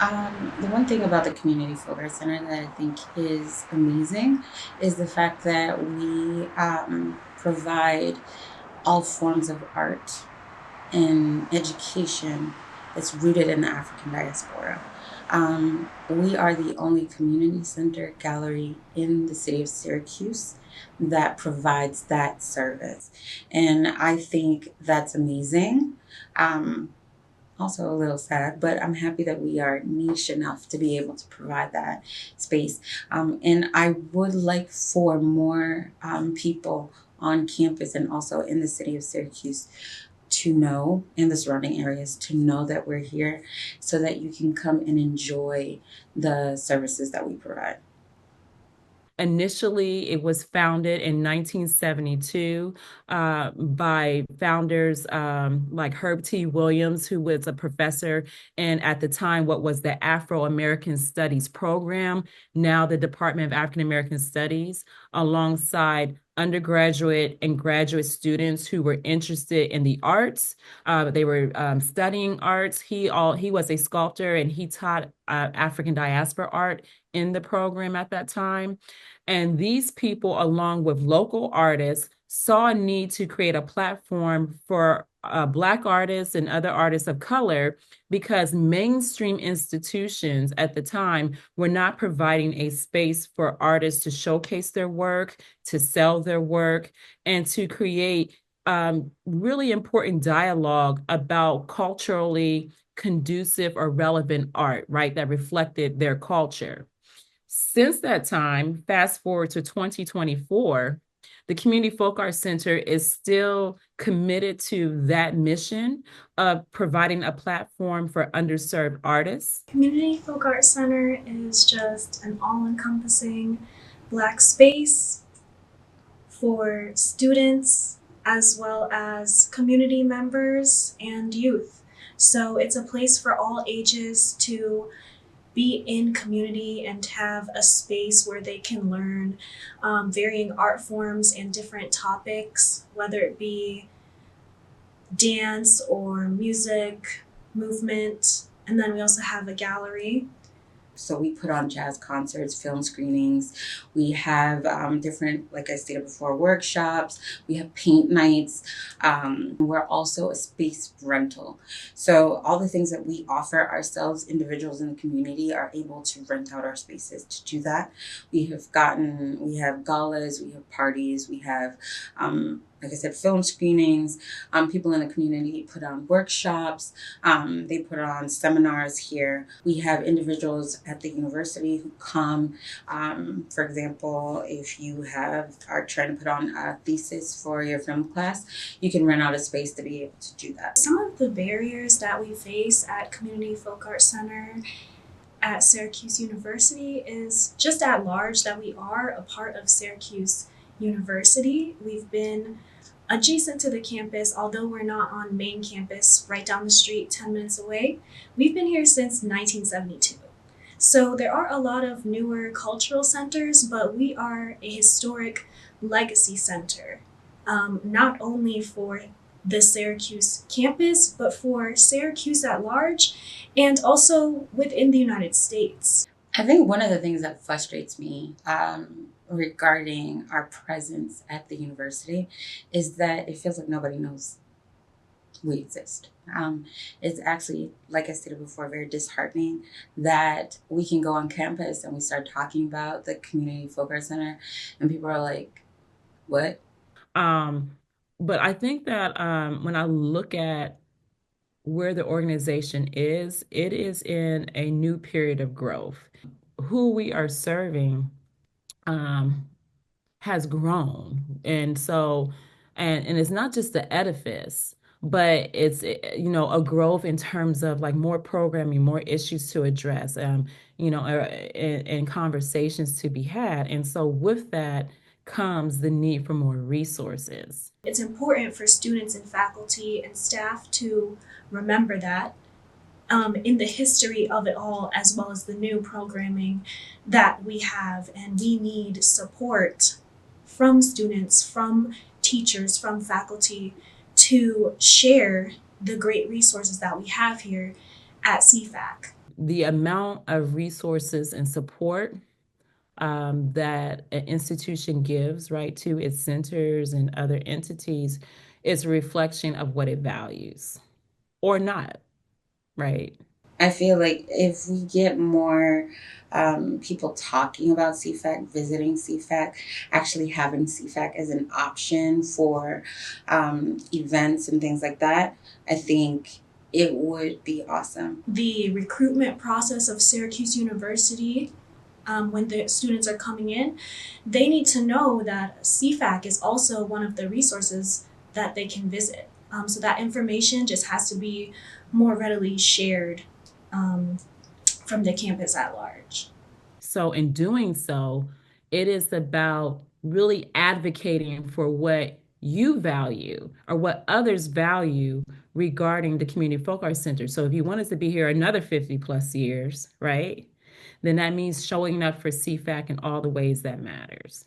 The one thing about the Community Folk Art Center that I think is amazing is the fact that we provide all forms of art and education that's rooted in the African diaspora. We are the only community center gallery in the city of Syracuse that provides that service. And I think that's amazing. Um, Also a little sad, but I'm happy that we are niche enough to be able to provide that space. And I would like for more people on campus and also in the city of Syracuse to know, in the surrounding areas, to know that we're here so that you can come and enjoy the services that we provide. Initially, it was founded in 1972 by founders like Herb T. Williams, who was a professor in, at the time, what was the Afro American Studies program, now the Department of African American Studies, alongside undergraduate and graduate students who were interested in the arts. They were studying arts. He was a sculptor and he taught African diaspora art in the program at that time. And these people, along with local artists, saw a need to create a platform for Black artists and other artists of color because mainstream institutions at the time were not providing a space for artists to showcase their work, to sell their work, and to create really important dialogue about culturally conducive or relevant art, right, that reflected their culture. Since that time, fast forward to 2024, the Community Folk Arts Center is still committed to that mission of providing a platform for underserved artists. Community Folk Art Center is just an all encompassing Black space for students as well as community members and youth. So it's a place for all ages to be in community and have a space where they can learn varying art forms and different topics, whether it be dance or music, movement. And then we also have a gallery. So we put on jazz concerts, film screenings. We have different, like I stated before, workshops. We have paint nights. We're also a space rental. So all the things that we offer ourselves, individuals in the community are able to rent out our spaces to do that. We have galas, we have parties, we have like I said, film screenings. People in the community put on workshops. They put on seminars here. We have individuals at the university who come. For example, if you are trying to put on a thesis for your film class, you can rent out a space to be able to do that. Some of the barriers that we face at Community Folk Art Center at Syracuse University is just at large that we are a part of Syracuse University. We've been adjacent to the campus, although we're not on main campus right down the street 10 minutes away. We've been here since 1972. So there are a lot of newer cultural centers, but we are a historic legacy center, not only for the Syracuse campus, but for Syracuse at large and also within the United States. I think one of the things that frustrates me regarding our presence at the university is that it feels like nobody knows we exist. It's actually, like I stated before, very disheartening that we can go on campus and we start talking about the Community Folk Art Center, and people are like, what? Um, but I think that when I look at where the organization is, it is in a new period of growth. Who we are serving um, has grown. And so, and it's not just the edifice, but it's, a growth in terms of like more programming, more issues to address, and conversations to be had. And so with that comes the need for more resources. It's important for students and faculty and staff to remember that in the history of it all, as well as the new programming that we have. And we need support from students, from teachers, from faculty to share the great resources that we have here at CFAC. The amount of resources and support that an institution gives, right, to its centers and other entities is a reflection of what it values or not, right? I feel like if we get more people talking about CFAC, visiting CFAC, actually having CFAC as an option for events and things like that, I think it would be awesome. The recruitment process of Syracuse University, when the students are coming in, they need to know that CFAC is also one of the resources that they can visit. So that information just has to be more readily shared from the campus at large. So, in doing so, it is about really advocating for what you value or what others value regarding the Community Folk Arts Center. So, if you want us to be here another 50 plus years, right, then that means showing up for CFAC in all the ways that matters.